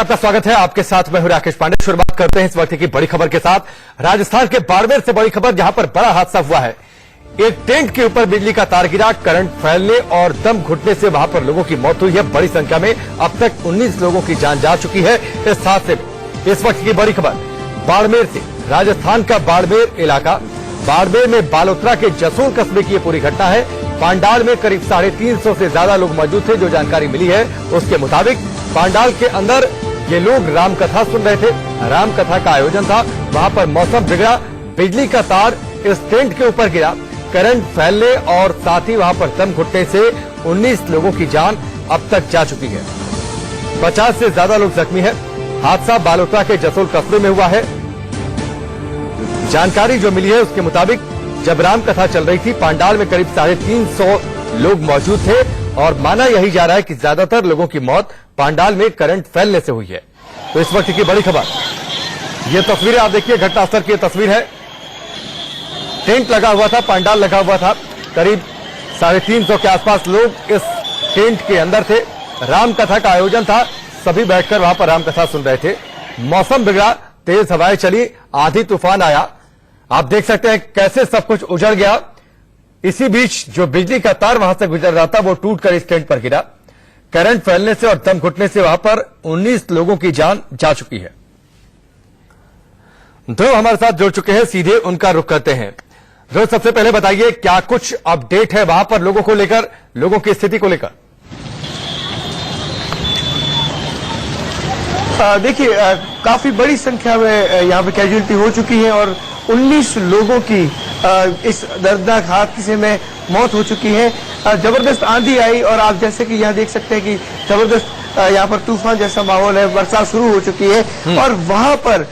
आपका स्वागत है। आपके साथ मैं हूं राकेश पांडे। शुरुआत करते हैं इस वक्त की बड़ी खबर के साथ। राजस्थान के बाड़मेर से बड़ी खबर, जहां पर बड़ा हादसा हुआ है। एक टेंट के ऊपर बिजली का तार गिरा, करंट फैलने और दम घुटने से वहां पर लोगों की मौत हुई है। बड़ी संख्या में अब तक 19 लोगों की जान जा चुकी है इस हादसे में। इस वक्त की बड़ी खबर बाड़मेर से, राजस्थान का बाड़मेर इलाका। बाड़मेर में बालोतरा के जसोल कस्बे की ये पूरी घटना है। पांडाल में करीब 350 से ज्यादा लोग मौजूद थे। जो जानकारी मिली है उसके मुताबिक पांडाल के अंदर ये लोग रामकथा सुन रहे थे। रामकथा का आयोजन था। वहां पर मौसम बिगड़ा, बिजली का तार इस टेंट के ऊपर गिरा, करंट फैलने और साथ ही वहां पर दम घुटने से 19 लोगों की जान अब तक जा चुकी है। 50 से ज्यादा लोग जख्मी हैं। हादसा बालोतरा के जसोल कस्बे में हुआ है। जानकारी जो मिली है उसके मुताबिक जब रामकथा चल रही थी, पांडाल में करीब 350 लोग मौजूद थे और माना यही जा रहा है कि ज्यादातर लोगों की मौत पांडाल में करंट फैलने से हुई है। तो इस वक्त की बड़ी खबर, ये तस्वीरें आप देखिए, घटनास्थल की तस्वीर है। टेंट लगा हुआ था, पांडाल लगा हुआ था। करीब 350 के आसपास लोग इस टेंट के अंदर थे। रामकथा का आयोजन था, सभी बैठकर वहां पर रामकथा सुन रहे थे। मौसम बिगड़ा, तेज हवाएं चली, आंधी तूफान आया। आप देख सकते हैं कैसे सब कुछ उजड़ गया। इसी बीच जो बिजली का तार वहां से गुजर रहा था वो टूटकर इस टेंट पर गिरा। करंट फैलने से और दम घुटने से वहां पर 19 लोगों की जान जा चुकी है। ध्रुव हमारे साथ जुड़ चुके हैं, सीधे उनका रुख करते हैं। ध्रुव, सबसे पहले बताइए क्या कुछ अपडेट है वहां पर लोगों को लेकर, लोगों की स्थिति को लेकर? देखिए, काफी बड़ी संख्या में यहाँ पे कैजुअलिटी हो चुकी है और 19 लोगों की इस दर्दनाक हादसे में मौत हो चुकी है। जबरदस्त आंधी आई और आप जैसे कि यहाँ देख सकते हैं कि जबरदस्त यहाँ पर तूफान जैसा माहौल है, बरसात शुरू हो चुकी है और वहां पर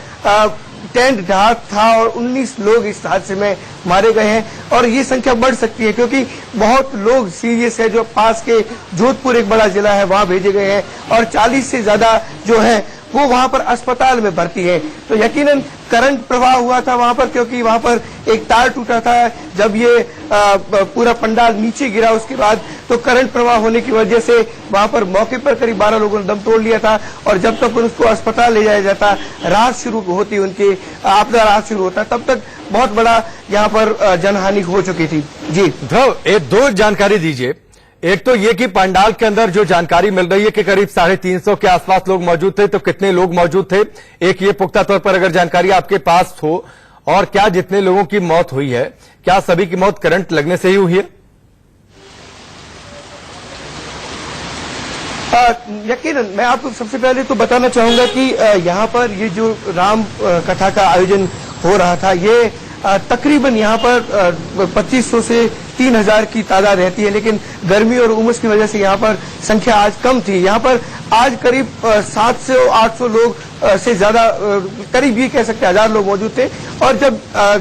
टेंट ढहा था और 19 लोग इस हादसे में मारे गए हैं और ये संख्या बढ़ सकती है क्योंकि बहुत लोग सीरियस है। जो पास के जोधपुर एक बड़ा जिला है वहां भेजे गए हैं और 40 से ज्यादा जो है वो वहां पर अस्पताल में भर्ती है। तो यकीनन करंट प्रवाह हुआ था वहां पर क्योंकि वहां पर एक तार टूटा था। जब ये पूरा पंडाल नीचे गिरा उसके बाद तो करंट प्रवाह होने की वजह से वहां पर मौके पर करीब 12 लोगों ने दम तोड़ लिया था और जब तक उसको अस्पताल ले जाया जाता, राहत शुरू होती, उनकी आपदा राहत शुरू होता, तब तक बहुत बड़ा यहाँ पर जनहानि हो चुकी थी। जी ध्रुव, एक दो जानकारी दीजिए। एक तो ये कि पंडाल के अंदर जो जानकारी मिल रही है कि करीब 350 के आसपास लोग मौजूद थे, तो कितने लोग मौजूद थे? एक ये पुख्ता तौर पर अगर जानकारी आपके पास हो, और क्या जितने लोगों की मौत हुई है क्या सभी की मौत करंट लगने से ही हुई है? यकीनन मैं आपको सबसे पहले तो बताना चाहूंगा कि यहाँ पर ये जो राम कथा का आयोजन हो रहा था, ये तकरीबन यहाँ पर 2500 से 3000 की तादाद रहती है, लेकिन गर्मी और उमस की वजह से यहाँ पर संख्या आज कम थी। यहाँ पर आज करीब 700-800 लोग से ज्यादा, करीब ये कह सकते हैं 1000 लोग मौजूद थे और जब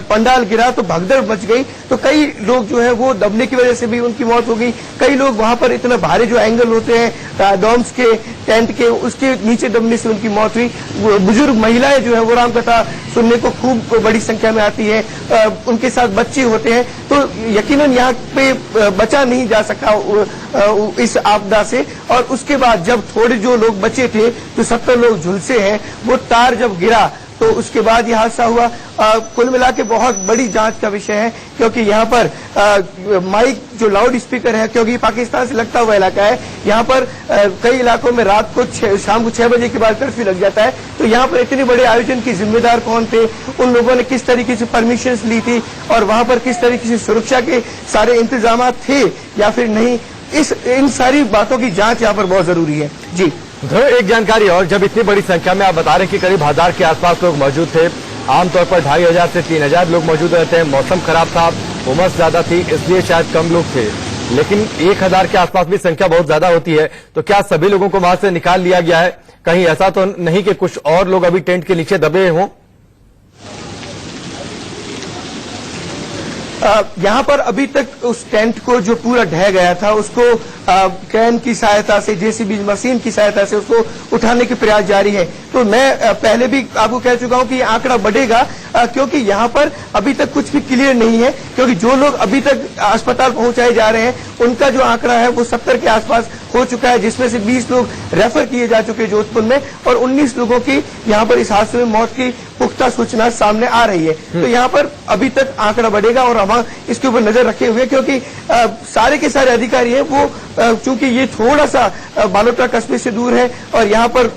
पंडाल गिरा तो भगदड़ मच गई। तो कई लोग जो है वो दबने की वजह से भी उनकी मौत हो गई। कई लोग वहां पर इतना भारी जो एंगल होते हैं डोम्स के, टेंट के, उसके नीचे दबने से उनकी मौत हुई। बुजुर्ग महिलाएं जो है वो रामकथा सुनने को खूब बड़ी संख्या में आती है, उनके साथ बच्चे होते हैं, तो यकीनन यहाँ पे बचा नहीं जा सका इस आपदा से। और उसके बाद जब थोड़े जो लोग बचे थे, जो 70 लोग झुलसे हैं, वो तार जब गिरा तो उसके बाद यह हादसा हुआ। कुल मिला के बहुत बड़ी जांच का विषय है क्योंकि यहाँ पर माइक जो लाउड स्पीकर है, क्योंकि पाकिस्तान से लगता हुआ इलाका है, यहाँ पर कई इलाकों में रात को शाम को 6 बजे के बाद कर्फ्यू लग जाता है। तो यहाँ पर इतने बड़े आयोजन की जिम्मेदार कौन थे, उन लोगों ने किस तरीके से परमिशन ली थी और वहां पर किस तरीके से सुरक्षा के सारे इंतजाम थे या फिर नहीं, इन सारी बातों की जांच यहाँ पर बहुत जरूरी है। जी एक जानकारी और, जब इतनी बड़ी संख्या में आप बता रहे हैं कि करीब 1000 के आसपास लोग मौजूद थे, आमतौर पर 2500 से 3000 लोग मौजूद रहते हैं। मौसम खराब था, उमस ज्यादा थी, इसलिए शायद कम लोग थे, लेकिन 1000 के आसपास भी संख्या बहुत ज्यादा होती है। तो क्या सभी लोगों को वहां से निकाल लिया गया है? कहीं ऐसा तो नहीं कि कुछ और लोग अभी टेंट के नीचे दबे हों? यहाँ पर अभी तक उस टेंट को जो पूरा ढह गया था उसको क्रेन की सहायता से, जेसीबी मशीन की सहायता से उसको उठाने के प्रयास जारी है। तो मैं पहले भी आपको कह चुका हूँ कि आंकड़ा बढ़ेगा क्योंकि यहाँ पर अभी तक कुछ भी क्लियर नहीं है, क्योंकि जो लोग अभी तक अस्पताल पहुंचाए जा रहे हैं उनका जो आंकड़ा है वो 70 के आसपास हो चुका है, जिसमें से 20 लोग रेफर किए जा चुके हैं जोधपुर में और 19 लोगों की यहाँ पर इस हादसे में मौत की पुख्ता सूचना सामने आ रही है। तो यहाँ पर अभी तक आंकड़ा बढ़ेगा और हम इसके ऊपर नजर रखे हुए, क्योंकि सारे के सारे अधिकारी हैं वो चूंकि ये थोड़ा सा बालोतरा कस्बे से दूर है और यहाँ पर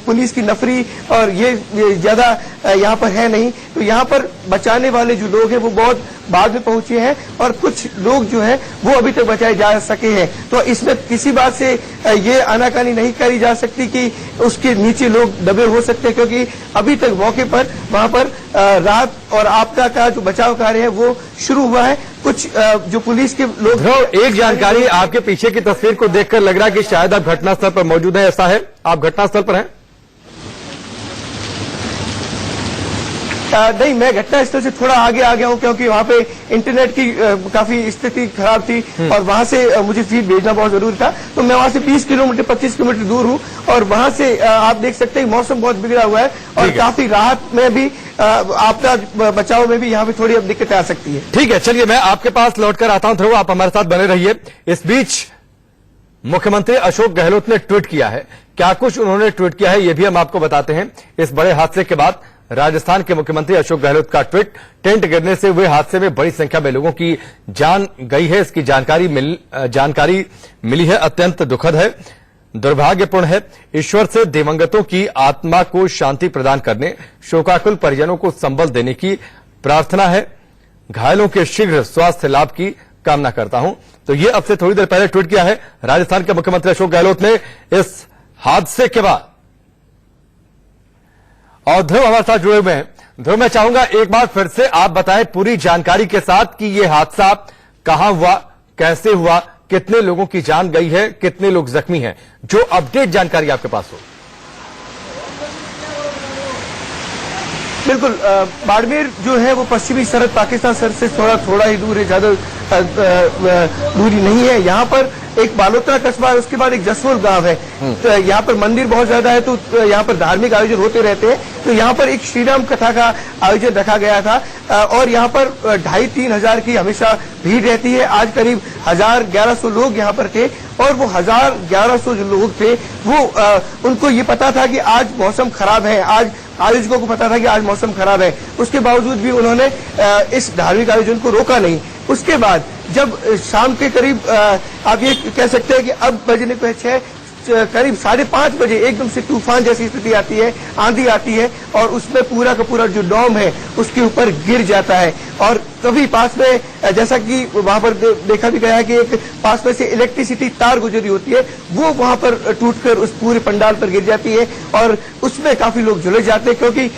पुलिस की नफरी और ये ज्यादा यहाँ पर है नहीं, तो यहाँ पर बचाने वाले जो लोग हैं वो बहुत बाद में पहुंचे हैं और कुछ लोग जो हैं वो अभी तक बचाए जा सके हैं। तो इसमें किसी बात से ये आनाकानी नहीं करी जा सकती कि उसके नीचे लोग दबे हो सकते हैं, क्योंकि अभी तक मौके पर वहां पर राहत और आपदा का जो बचाव कार्य है वो शुरू हुआ है। कुछ जो पुलिस के लोग एक जानकारी, आपके पीछे की तस्वीर को देखकर लग रहा है कि शायद आप घटनास्थल पर मौजूद हैं, ऐसा है? आप घटनास्थल पर हैं? नहीं, मैं घटनास्थल से थोड़ा आगे आ गया हूं, क्योंकि वहां पे इंटरनेट की काफी स्थिति खराब थी और वहां से मुझे फीड भेजना बहुत जरूरी था। तो मैं वहां से 20 किलोमीटर 25 किलोमीटर दूर हूं और वहां से आप देख सकते हैं मौसम बहुत बिगड़ा हुआ है और काफी राहत में भी आपदा बचाव में भी यहाँ पे थोड़ी अब दिक्कतें आ सकती है। ठीक है, चलिए मैं आपके पास लौटकर आता हूं, ध्रुव आप हमारे साथ बने रहिए। इस बीच मुख्यमंत्री अशोक गहलोत ने ट्वीट किया है। क्या कुछ उन्होंने ट्वीट किया है ये भी हम आपको बताते हैं। इस बड़े हादसे के बाद राजस्थान के मुख्यमंत्री अशोक गहलोत का ट्वीट, टेंट गिरने से हुए हादसे में बड़ी संख्या में लोगों की जान गई है, इसकी जानकारी मिली है, अत्यंत दुखद है, दुर्भाग्यपूर्ण है। ईश्वर से दिवंगतों की आत्मा को शांति प्रदान करने, शोकाकुल परिजनों को संबल देने की प्रार्थना है, घायलों के शीघ्र स्वास्थ्य लाभ की कामना करता हूं। तो ये अब से थोड़ी देर पहले ट्वीट किया है राजस्थान के मुख्यमंत्री अशोक गहलोत ने इस हादसे के बाद। और ध्रुव हमारे साथ जुड़े हुए हैं। ध्रुव, मैं चाहूंगा एक बार फिर से आप बताएं पूरी जानकारी के साथ कि यह हादसा कहां हुआ, कैसे हुआ, कितने लोगों की जान गई है, कितने लोग जख्मी हैं, जो अपडेट जानकारी आपके पास हो। बिल्कुल, बाड़मेर जो है वो पश्चिमी सरहद पाकिस्तान सरहद से थोड़ा ही दूर है, ज्यादा दूरी नहीं है। यहाँ पर एक बालोतरा कस्बा है, उसके बाद एक जसवल गांव है। तो यहाँ पर मंदिर बहुत ज्यादा है, तो यहाँ पर धार्मिक आयोजन होते रहते हैं। तो यहाँ पर एक श्रीराम कथा का आयोजन रखा गया था और यहाँ पर 2,500-3 हजार की हमेशा भीड़ रहती है। आज करीब 1,000-1,100 लोग यहाँ पर थे और वो 1,000-1,100 जो लोग थे वो उनको ये पता था कि आज मौसम खराब है, आज आयोजकों को पता था कि आज मौसम खराब है, उसके बावजूद भी उन्होंने इस धार्मिक आयोजन को रोका नहीं। उसके बाद जब शाम के करीब आप ये कह सकते हैं कि अब बजने पे 6 करीब 5:30 बजे एकदम से तूफान जैसी स्थिति आती है, आंधी आती है और उसमें पूरा का पूरा जो डॉम है उसके ऊपर गिर जाता है। और तभी पास में, जैसा कि वहां पर देखा भी गया है कि एक पास में से इलेक्ट्रिसिटी तार गुजरी होती है, वो वहां पर टूटकर उस पूरे पंडाल पर गिर जाती है और उसमें काफी लोग झुलस जाते हैं, क्योंकि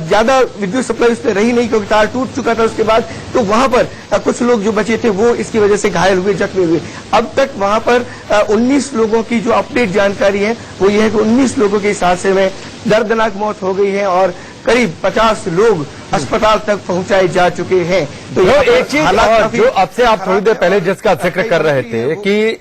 ज्यादा विद्युत सप्लाई उसमें रही नहीं, क्योंकि तार टूट चुका था उसके बाद। तो वहां पर कुछ लोग जो बचे थे वो इसकी वजह से घायल हुए, जख्मी हुए। अब तक वहां पर 19 लोगों की जो अपडेट जानकारी है वो ये है कि 19 लोगों के इस हादसे में दर्दनाक मौत हो गई है और करीब 50 लोग अस्पताल तक पहुंचाए जा चुके हैं। तो एक चीज और जो अब से आप थोड़ी देर पहले जिसका जिक्र कर रहे थे कि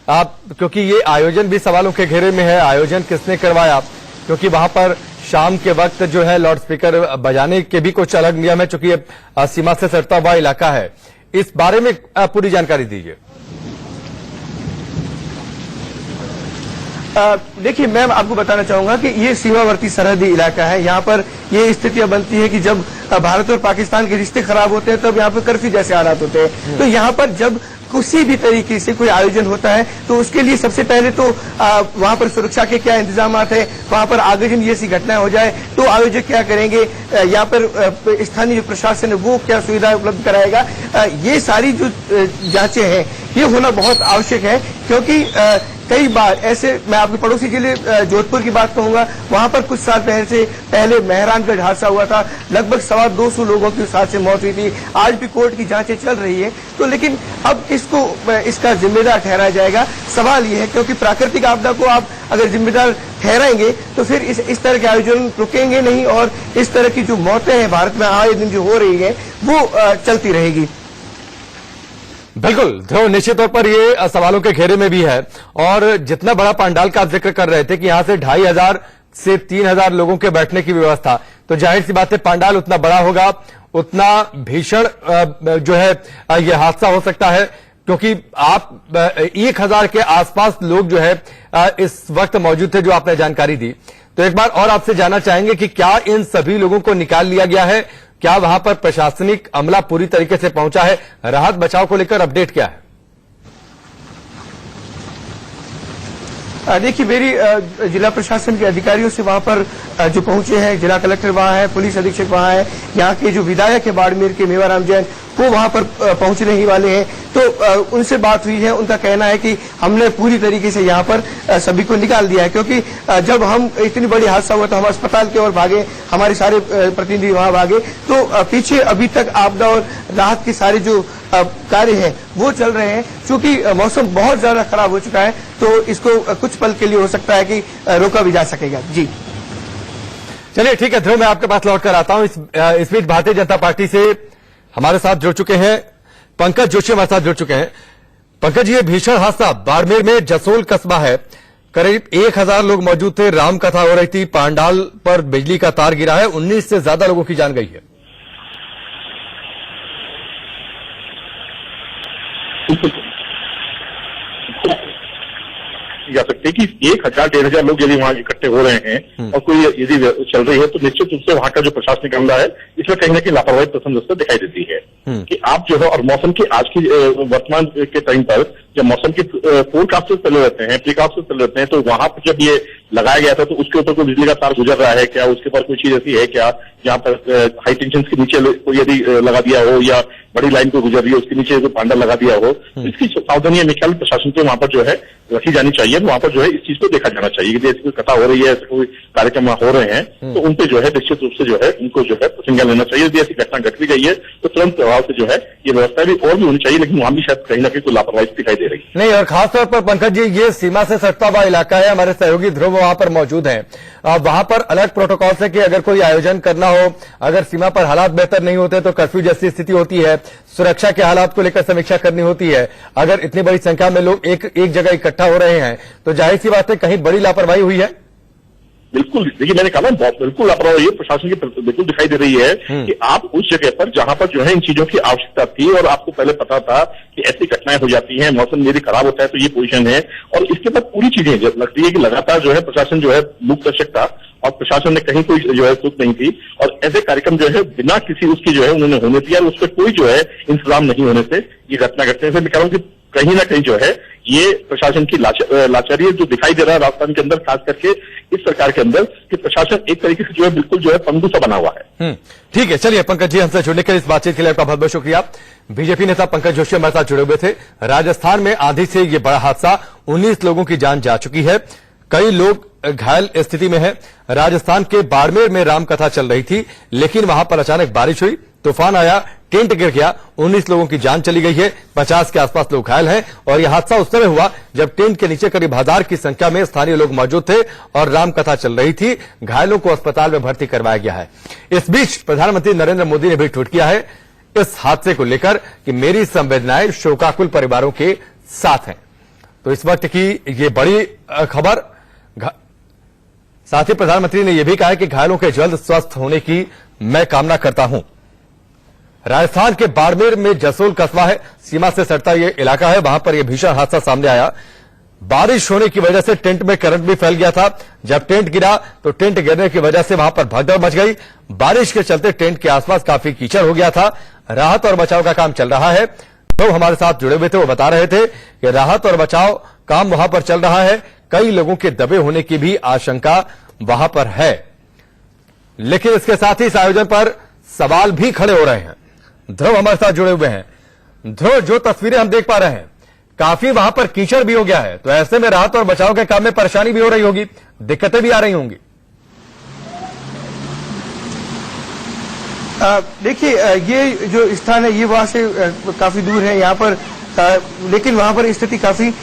आप, क्योंकि ये आयोजन भी सवालों के घेरे में है, आयोजन किसने करवाया, क्योंकि वहां पर शाम के वक्त जो है लाउड स्पीकर बजाने के भी कुछ अलग नियम है, चूंकि ये सीमा से सटता हुआ इलाका है। इस बारे में पूरी जानकारी दीजिए। देखिए, मैं आपको बताना चाहूंगा कि ये सीमावर्ती सरहदी इलाका है। यहाँ पर ये स्थितियां बनती है कि जब भारत और पाकिस्तान के रिश्ते खराब होते हैं तब यहाँ पर कर्फ्यू जैसे हालात होते हैं। तो यहाँ पर जब किसी भी तरीके से कोई आयोजन होता है तो उसके लिए सबसे पहले तो वहां पर सुरक्षा के क्या इंतजाम है, वहां पर आगजनी जैसी घटना हो जाए तो आयोजक क्या करेंगे, यहाँ पर स्थानीय प्रशासन है वो क्या सुविधा उपलब्ध कराएगा, ये सारी जो जांचें हैं ये होना बहुत आवश्यक है। क्योंकि कई बार ऐसे, मैं आपके पड़ोसी जिले जोधपुर की बात कहूंगा, वहां पर कुछ साल पहले मेहरानगढ़ हादसा हुआ था, लगभग 250 लोगों की उस हादसे में मौत हुई थी। आज भी कोर्ट की जांचें चल रही है। तो लेकिन अब इसका जिम्मेदार ठहराया जाएगा। सवाल ये है, क्योंकि प्राकृतिक आपदा को आप अगर जिम्मेदार ठहराएंगे तो फिर इस तरह के आयोजन रुकेंगे नहीं और इस तरह की जो मौतें हैं भारत में आए दिन जो हो रही है वो चलती रहेगी। बिल्कुल ध्रुव, निश्चित तौर पर ये सवालों के घेरे में भी है। और जितना बड़ा पंडाल का आप जिक्र कर रहे थे कि यहां से 2,500 से 3,000 लोगों के बैठने की व्यवस्था, तो जाहिर सी बात है पंडाल उतना बड़ा होगा उतना भीषण जो है ये हादसा हो सकता है। क्योंकि आप 1000 के आसपास लोग जो है इस वक्त मौजूद थे, जो आपने जानकारी दी। तो एक बार और आपसे जानना चाहेंगे कि क्या इन सभी लोगों को निकाल लिया गया है? क्या वहां पर प्रशासनिक अमला पूरी तरीके से पहुंचा है? राहत बचाव को लेकर अपडेट क्या है? देखिए, मेरी जिला प्रशासन के अधिकारियों से वहां पर जो पहुंचे हैं, जिला कलेक्टर वहां है, पुलिस अधीक्षक वहां है, यहाँ के जो विधायक है बाड़मेर के मेवाराम जैन, वो वहां पर पहुंचने ही वाले हैं। तो उनसे बात हुई है, उनका कहना है कि हमने पूरी तरीके से यहाँ पर सभी को निकाल दिया है, क्योंकि जब हम इतनी बड़ी हादसा हुआ तो हम अस्पताल की ओर भागे, हमारे सारे प्रतिनिधि वहां भागे, तो पीछे अभी तक आपदा और राहत के सारे जो कार्य हैं वो चल रहे हैं। चूंकि मौसम बहुत ज्यादा खराब हो चुका है, तो इसको कुछ पल के लिए हो सकता है कि रोका भी जा सकेगा। जी चलिए, ठीक है ध्रुव, मैं आपके पास लौट कर आता हूं। इस बीच भारतीय जनता पार्टी से हमारे साथ जुड़ चुके हैं पंकज जोशी, हमारे साथ जुड़ चुके हैं। पंकज, ये भीषण हादसा बाड़मेर में जसोल कस्बा है, करीब 1000 लोग मौजूद थे, राम कथा हो रही थी, पांडाल पर बिजली का तार गिरा है, 19 से ज्यादा लोगों की जान गई है। जा सकते हैं कि 1000-1500 लोग यदि वहां इकट्ठे हो रहे हैं और कोई यदि चल रही है, तो निश्चित रूप से वहां का जो प्रशासनिक अमला है इसमें कहीं ना कहीं लापरवाही प्रथम दस्ता दिखाई देती है कि आप जो है, और मौसम की आज की वर्तमान के टाइम पर जब मौसम के फोरकास्ट चले रहते हैं, प्रीकास्ट चले रहते हैं, तो वहां पर जब ये लगाया गया था तो उसके ऊपर कोई बिजली का तार गुजर रहा है क्या, उसके ऊपर कोई चीज ऐसी है क्या जहां पर हाई टेंशन के नीचे कोई यदि लगा दिया हो, या बड़ी लाइन को गुजर रही है उसके नीचे कोई पांडा लगा दिया हो, तो इसकी सावधानी मेरे ख्याल प्रशासन को वहां पर जो है रखी जानी चाहिए। वहां पर जो है इस चीज को देखा जाना चाहिए कि ऐसी कोई कथा हो रही है, ऐसे कोई कार्यक्रम हो रहे हैं, तो उन पे जो है निश्चित रूप से जो है उनको जो है संज्ञान लेना चाहिए। यदि ऐसी घटना घट भी गई है तो तुरंत प्रभाव से जो है ये व्यवस्था भी और भी होनी चाहिए, लेकिन वहां भी शायद कहीं ना कहीं कोई लापरवाही दिखाई दे रही है। नहीं, और खासतौर पर पंकज जी, ये सीमा से सटता हुआ इलाका है, हमारे सहयोगी ध्रुव वहां पर मौजूद हैं। वहां पर अलग प्रोटोकॉल से कि अगर कोई आयोजन करना हो, अगर सीमा पर हालात बेहतर नहीं होते तो कर्फ्यू जैसी स्थिति होती है, सुरक्षा के हालात को लेकर समीक्षा करनी होती है। अगर इतनी बड़ी संख्या में लोग एक जगह इकट्ठा हो रहे हैं तो जाहिर सी बात है कहीं बड़ी लापरवाही हुई है। बिल्कुल, देखिए मैंने कहा ना, बिल्कुल लापरवाही प्रशासन की बिल्कुल दिखाई दे रही है कि आप उस जगह पर जहां पर जो है इन चीजों की आवश्यकता थी और आपको पहले पता था कि ऐसी घटनाएं हो जाती हैं, मौसम यदि खराब होता है तो ये पोजीशन है, और इसके बाद पूरी चीजें लगती है कि लगातार जो है प्रशासन जो है मूक दर्शक था और प्रशासन ने कहीं कोई जो है चूक नहीं थी, और ऐसे कार्यक्रम जो है बिना किसी उसकी जो है उन्होंने होने दिया, और उस पर कोई जो है इंतजाम नहीं होने से ये घटना घटने से मैं कह रहा हूं कि कहीं ना कहीं जो है ये प्रशासन की लाचारी जो दिखाई दे रहा है राजस्थान के अंदर, खास करके इस सरकार के अंदर, कि प्रशासन एक तरीके से जो है बिल्कुल जो है पंगु सा बना हुआ है। ठीक है, चलिए पंकज जी, हमसे जुड़ने के लिए इस बातचीत के लिए आपका बहुत बहुत शुक्रिया। बीजेपी नेता पंकज जोशी हमारे साथ जुड़े हुए थे। राजस्थान में आंधी से ये बड़ा हादसा, 19 लोगों की जान जा चुकी है, कई लोग घायल स्थिति में है। राजस्थान के बाड़मेर में रामकथा चल रही थी, लेकिन वहां पर अचानक बारिश हुई, तूफान आया, टेंट गिर गया, 19 लोगों की जान चली गई है, 50 के आसपास लोग घायल हैं। और यह हादसा उस समय हुआ जब टेंट के नीचे करीब 1000 की संख्या में स्थानीय लोग मौजूद थे और रामकथा चल रही थी। घायलों को अस्पताल में भर्ती करवाया गया है। इस बीच प्रधानमंत्री नरेंद्र मोदी ने भी ट्वीट किया है इस हादसे को लेकर कि मेरी संवेदनाएं शोकाकुल परिवारों के साथ हैं। तो इस वक्त की ये बड़ी खबर। साथ ही प्रधानमंत्री ने यह भी कहा है कि घायलों के जल्द स्वस्थ होने की मैं कामना करता हूं। राजस्थान के बाड़मेर में जसोल कस्बा है, सीमा से सटता यह इलाका है, वहां पर यह भीषण हादसा सामने आया। बारिश होने की वजह से टेंट में करंट भी फैल गया था। जब टेंट गिरा तो टेंट गिरने की वजह से वहां पर भगदड़ मच गई। बारिश के चलते टेंट के आसपास काफी कीचड़ हो गया था। राहत और बचाव का काम चल रहा है। तो हमारे साथ जुड़े हुए थे, वो बता रहे थे कि राहत और बचाव काम वहां पर चल रहा है। कई लोगों के दबे होने की भी आशंका वहां पर है, लेकिन इसके साथ ही इस आयोजन पर सवाल भी खड़े हो रहे हैं। ध्रुव हमारे साथ जुड़े हुए हैं। ध्रुव, जो तस्वीरें हम देख पा रहे हैं, काफी वहां पर कीचड़ भी हो गया है, तो ऐसे में राहत और बचाव के काम में परेशानी भी हो रही होगी, दिक्कतें भी आ रही होंगी। देखिए, ये जो स्थान है ये वहां से काफी दूर है यहाँ पर, लेकिन वहां पर स्थिति काफी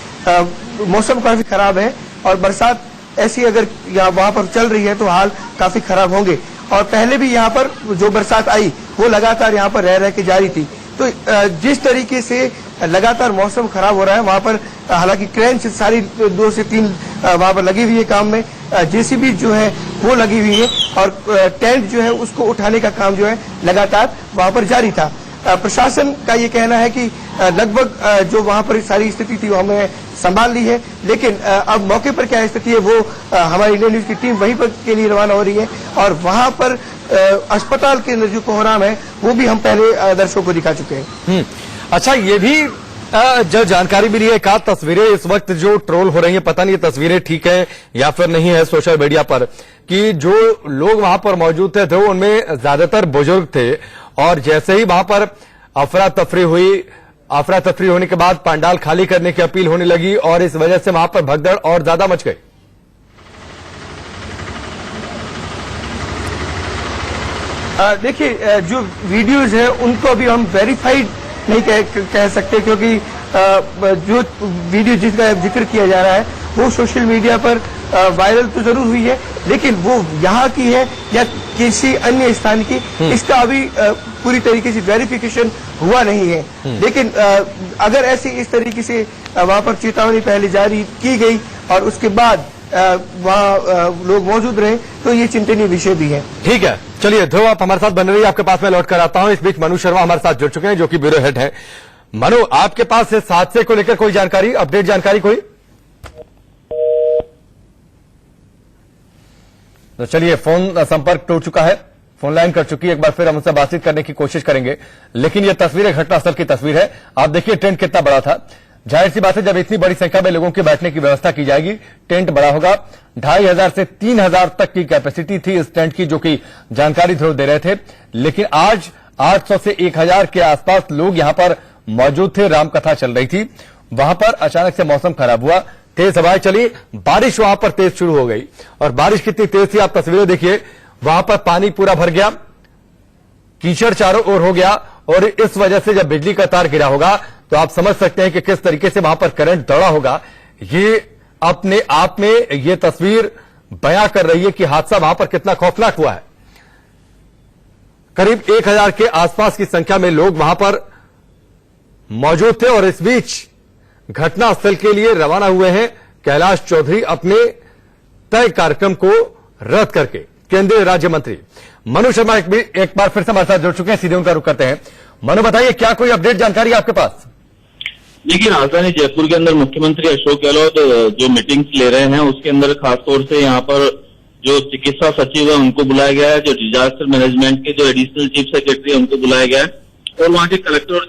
मौसम काफी खराब है और बरसात ऐसी अगर वहां पर चल रही है तो हाल काफी खराब होंगे। और पहले भी यहाँ पर जो बरसात आई वो लगातार यहाँ पर रह के जारी थी। तो जिस तरीके से लगातार मौसम खराब हो रहा है वहां पर, हालांकि क्रेन सारी 2 से 3 वहां पर लगी हुई है काम में, जेसीबी जो है वो लगी हुई है और टेंट जो है उसको उठाने का काम जो है लगातार वहां पर जारी था। प्रशासन का ये कहना है कि लगभग जो वहां पर सारी स्थिति थी वो हमने संभाल ली है, लेकिन अब मौके पर क्या स्थिति है वो हमारी इंडियन न्यूज की टीम वहीं पर के लिए रवाना हो रही है और वहां पर अस्पताल के अंदर जो कोहराम है वो भी हम पहले दर्शकों को दिखा चुके हैं। अच्छा, ये भी जो जानकारी मिली है, का तस्वीरें इस वक्त जो ट्रोल हो रही है, पता नहीं ये तस्वीरें ठीक है या फिर नहीं है सोशल मीडिया पर, कि जो लोग वहां पर मौजूद थे उनमें ज्यादातर बुजुर्ग थे और जैसे ही वहां पर अफरा तफरी होने के बाद पंडाल खाली करने की अपील होने लगी और इस वजह से वहां पर भगदड़ और ज्यादा मच गई। देखिए, जो वीडियोज है उनको अभी हम वेरीफाइड नहीं कह सकते, क्योंकि जो वीडियो जिसका जिक्र किया जा रहा है वो सोशल मीडिया पर वायरल तो जरूर हुई है, लेकिन वो यहाँ की है या किसी अन्य स्थान की, इसका अभी पूरी तरीके से वेरिफिकेशन हुआ नहीं है। लेकिन अगर ऐसी इस तरीके से वहां पर चेतावनी पहले जारी की गई और उसके बाद वहाँ लोग मौजूद रहे तो ये चिंतनीय विषय भी है। ठीक है, चलिए ध्रुव, आप हमारे साथ बने रहिए, आपके पास मैं लौट कर आता हूं। इस बीच मनु शर्मा हमारे साथ जुड़ चुके हैं जो कि ब्यूरो हेड है। मनु, आपके पास इस हादसे को लेकर कोई जानकारी, अपडेट जानकारी कोई? तो चलिए, फोन संपर्क टूट चुका है, फोन लाइन कर चुकी है, एक बार फिर हम उनसे बातचीत करने की कोशिश करेंगे। लेकिन यह तस्वीर एक घटनास्थल की तस्वीर है। आप देखिए टेंट कितना बड़ा था। जाहिर सी बात है, जब इतनी बड़ी संख्या में लोगों के बैठने की व्यवस्था की जाएगी, टेंट बड़ा होगा। 2500 से 3000 तक की कैपेसिटी थी इस टेंट की, जो कि जानकारी ध्रुव दे रहे थे। लेकिन आज 800 से 1000 के आसपास लोग यहां पर मौजूद थे, रामकथा चल रही थी। वहां पर अचानक से मौसम खराब हुआ, तेज हवाएं चली, बारिश वहां पर तेज शुरू हो गई। और बारिश कितनी तेज थी आप तस्वीरें देखिए, वहां पर पानी पूरा भर गया, कीचड़ चारों ओर हो गया और इस वजह से जब बिजली का तार गिरा होगा तो आप समझ सकते हैं कि किस तरीके से वहां पर करंट दौड़ा होगा। ये अपने आप में ये तस्वीर बयां कर रही है कि हादसा वहां पर कितना खौफनाक हुआ है। करीब 1000 के आसपास की संख्या में लोग वहां पर मौजूद थे और इस बीच घटनास्थल के लिए रवाना हुए हैं कैलाश चौधरी अपने तय कार्यक्रम को रद्द करके। केंद्रीय राज्य मंत्री मनु शर्मा एक बार फिर से हमारे साथ जुड़ चुके हैं, सीधे उनका रुख करते हैं। मनु, बताइए क्या कोई अपडेट जानकारी आपके पास? देखिए, राजधानी जयपुर के अंदर मुख्यमंत्री अशोक गहलोत जो मीटिंग्स ले रहे हैं उसके अंदर खासतौर से यहाँ पर जो चिकित्सा सचिव है उनको बुलाया गया है, जो डिजास्टर मैनेजमेंट के जो एडिशनल चीफ सेक्रेटरी है उनको बुलाया गया है और वहाँ के कलेक्टर और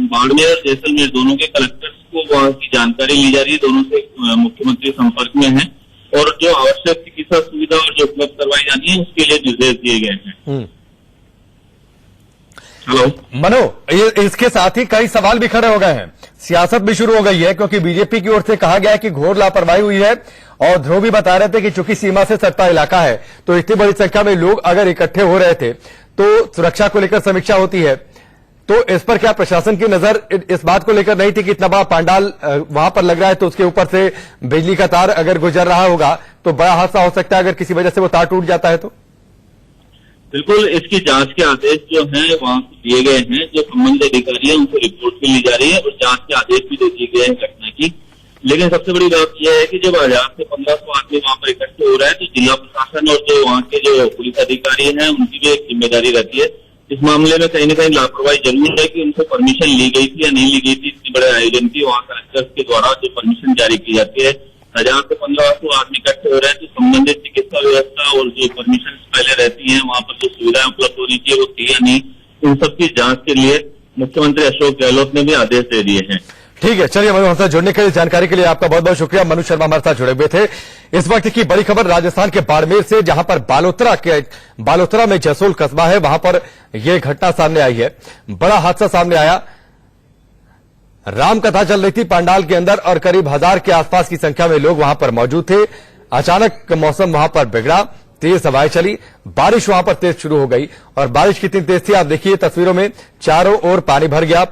बाड़मेर और जैसलमेर दोनों के कलेक्टर्स को वहाँ की जानकारी ली जा रही है। दोनों से मुख्यमंत्री संपर्क में है और जो आवश्यक चिकित्सा सुविधा और जो उपलब्ध करवाई जानी है उसके लिए निर्देश दिए गए हैं। हेलो मनु, इसके साथ ही कई सवाल भी खड़े हो गए हैं, सियासत भी शुरू हो गई है, क्योंकि बीजेपी की ओर से कहा गया है कि घोर लापरवाही हुई है और ध्रुव भी बता रहे थे कि चूंकि सीमा से सटता इलाका है तो इतनी बड़ी संख्या में लोग अगर इकट्ठे हो रहे थे तो सुरक्षा को लेकर समीक्षा होती है। तो इस पर क्या प्रशासन की नजर इस बात को लेकर नहीं थी कि इतना बड़ा पंडाल वहां पर लग रहा है तो उसके ऊपर से बिजली का तार अगर गुजर रहा होगा तो बड़ा हादसा हो सकता है अगर किसी वजह से वो तार टूट जाता है तो? बिल्कुल, इसकी जांच के आदेश जो हैं वहां दिए गए हैं, जो संबंधित अधिकारी हैं उनको रिपोर्ट भी ली जा रही है और जांच के आदेश भी दे दिए गए हैं घटना की। लेकिन सबसे बड़ी बात यह है कि जब 1000 से 1500 आदमी वहां पर इकट्ठे हो रहे हैं तो जिला प्रशासन और जो वहाँ के जो पुलिस अधिकारी हैं उनकी भी एक जिम्मेदारी रहती है। इस मामले में कहीं न कहीं लापरवाही जरूर है कि उनसे परमिशन ली गई थी या नहीं ली गई थी इतनी बड़े आयोजन की। वहाँ कलेक्टर्स के द्वारा जो परमिशन जारी की जाती है, 1000 से 1500 आदमी इकट्ठे हो रहे हैं तो संबंधित चिकित्सा व्यवस्था और जो परमिशन पहले रहती है वहाँ पर जो सुविधाएं उपलब्ध होनी चाहिए वो थी या नहीं, इन सबकी जांच के लिए मुख्यमंत्री अशोक गहलोत ने भी आदेश दे दिए हैं। ठीक है, चलिए मनु, हमसे जुड़ने के लिए जानकारी के लिए आपका बहुत बहुत शुक्रिया। मनु शर्मा हमारे साथ जुड़े हुए थे। इस वक्त की बड़ी खबर राजस्थान के बाड़मेर से, जहां पर बालोतरा में जसोल कस्बा है, वहां पर यह घटना सामने आई है। बड़ा हादसा सामने आया। रामकथा चल रही थी पंडाल के अंदर और करीब 1000 के आसपास की संख्या में लोग वहां पर मौजूद थे। अचानक मौसम वहां पर बिगड़ा, तेज हवाएं चली, बारिश वहां पर तेज शुरू हो गई और बारिश कितनी तेज थी आप देखिए तस्वीरों में, चारों ओर पानी भर गया।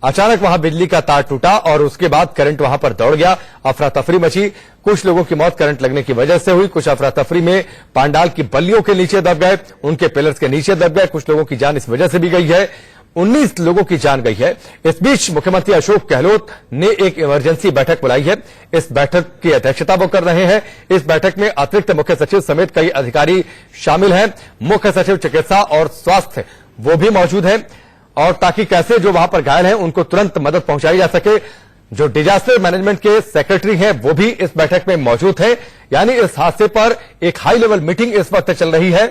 अचानक वहां बिजली का तार टूटा और उसके बाद करंट वहां पर दौड़ गया। अफरा तफरी मची, कुछ लोगों की मौत करंट लगने की वजह से हुई, कुछ अफरा तफरी में पंडाल की बल्लियों के नीचे दब गए, उनके पिलर्स के नीचे दब गए, कुछ लोगों की जान इस वजह से भी गई है। 19 लोगों की जान गई है। इस बीच मुख्यमंत्री अशोक गहलोत ने एक इमरजेंसी बैठक बुलाई है। इस बैठक की अध्यक्षता वो कर रहे हैं। इस बैठक में अतिरिक्त मुख्य सचिव समेत कई अधिकारी शामिल हैं। मुख्य सचिव चिकित्सा और स्वास्थ्य वो भी मौजूद हैं और ताकि कैसे जो वहां पर घायल हैं उनको तुरंत मदद पहुंचाई जा सके। जो डिजास्टर मैनेजमेंट के सेक्रेटरी हैं वो भी इस बैठक में मौजूद हैं। यानी इस हादसे पर एक हाई लेवल मीटिंग इस वक्त चल रही है।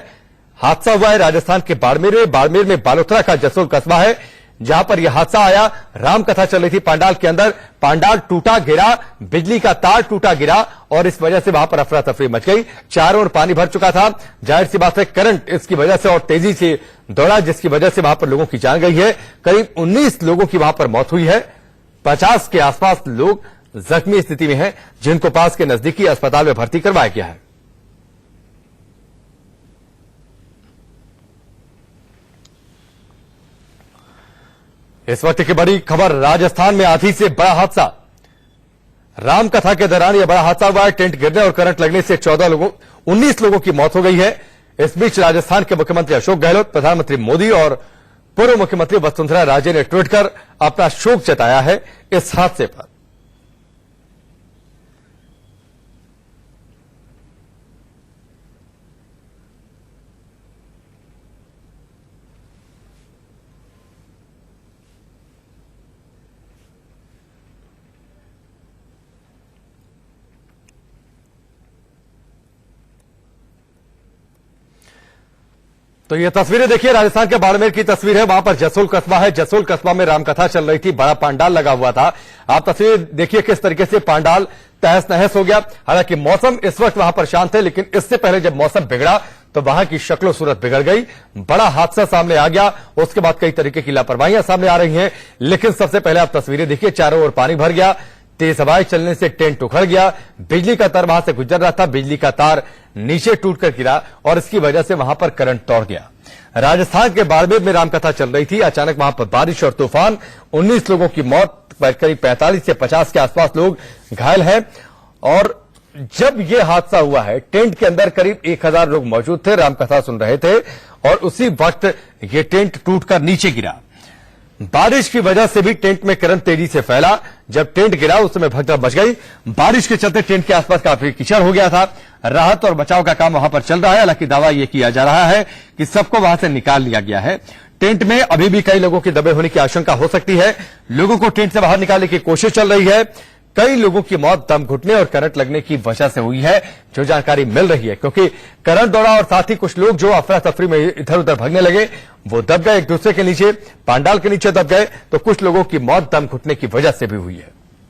हादसा हुआ है राजस्थान के बाड़मेर में बालोतरा का जसोल कस्बा है, जहां पर यह हादसा आया। रामकथा चल रही थी पंडाल के अंदर, पंडाल टूटा गिरा, बिजली का तार टूटा गिरा और इस वजह से वहां पर अफरा तफरी मच गई। चारों ओर पानी भर चुका था। जाहिर सी बात है करंट इसकी वजह से और तेजी से दौड़ा, जिसकी वजह से वहां पर लोगों की जान गई है। करीब 19 लोगों की वहां पर मौत हुई है। 50 के आसपास लोग जख्मी स्थिति में हैं, जिनको पास के नजदीकी अस्पताल में भर्ती करवाया गया है। इस वक्त की बड़ी खबर, राजस्थान में आंधी से बड़ा हादसा। रामकथा के दौरान यह बड़ा हादसा हुआ है। टेंट गिरने और करंट लगने से 19 लोगों की मौत हो गई है। इस बीच राजस्थान के मुख्यमंत्री अशोक गहलोत, प्रधानमंत्री मोदी और पूर्व मुख्यमंत्री वसुंधरा राजे ने ट्वीट कर अपना शोक जताया है इस हादसे पर। तो ये तस्वीरें देखिए, राजस्थान के बाड़मेर की तस्वीर है। वहां पर जसोल कस्बा है। जसोल कस्बा में रामकथा चल रही थी, बड़ा पंडाल लगा हुआ था। आप तस्वीर देखिए किस तरीके से पंडाल तहस नहस हो गया। हालांकि मौसम इस वक्त वहां पर शांत है, लेकिन इससे पहले जब मौसम बिगड़ा तो वहां की शक्लो सूरत बिगड़ गई। बड़ा हादसा सामने आ गया। उसके बाद कई तरीके की लापरवाहियां सामने आ रही हैं। लेकिन सबसे पहले आप तस्वीरें देखिए, चारों ओर पानी भर गया। तेज हवाएं चलने से टेंट उखड़ गया। बिजली का तार वहां से गुजर रहा था, बिजली का तार नीचे टूटकर गिरा और इसकी वजह से वहां पर करंट तोड़ गया। राजस्थान के बाड़मेर में रामकथा चल रही थी। अचानक वहां पर बारिश और तूफान, 19 लोगों की मौत, करीब 45 से 50 के आसपास लोग घायल हैं। और जब यह हादसा हुआ है, टेंट के अंदर करीब 1000 लोग मौजूद थे, रामकथा सुन रहे थे और उसी वक्त यह टेंट टूटकर नीचे गिरा। बारिश की वजह से भी टेंट में करंट तेजी से फैला। जब टेंट गिरा उस समय भगदड़ मच गई। बारिश के चलते टेंट के आसपास काफी कीचड़ हो गया था। राहत और बचाव का काम वहां पर चल रहा है। हालांकि दावा यह किया जा रहा है कि सबको वहां से निकाल लिया गया है। टेंट में अभी भी कई लोगों के दबे होने की आशंका हो सकती है। लोगों को टेंट से बाहर निकालने की कोशिश चल रही है। कई लोगों की मौत दम घुटने और करंट लगने की वजह से हुई है, जो जानकारी मिल रही है। क्योंकि करंट दौड़ा और साथ ही कुछ लोग जो अफरा तफरी में इधर उधर भागने लगे, वो दब गए एक दूसरे के नीचे, पंडाल के नीचे दब गए। तो कुछ लोगों की मौत दम घुटने की वजह से भी हुई है।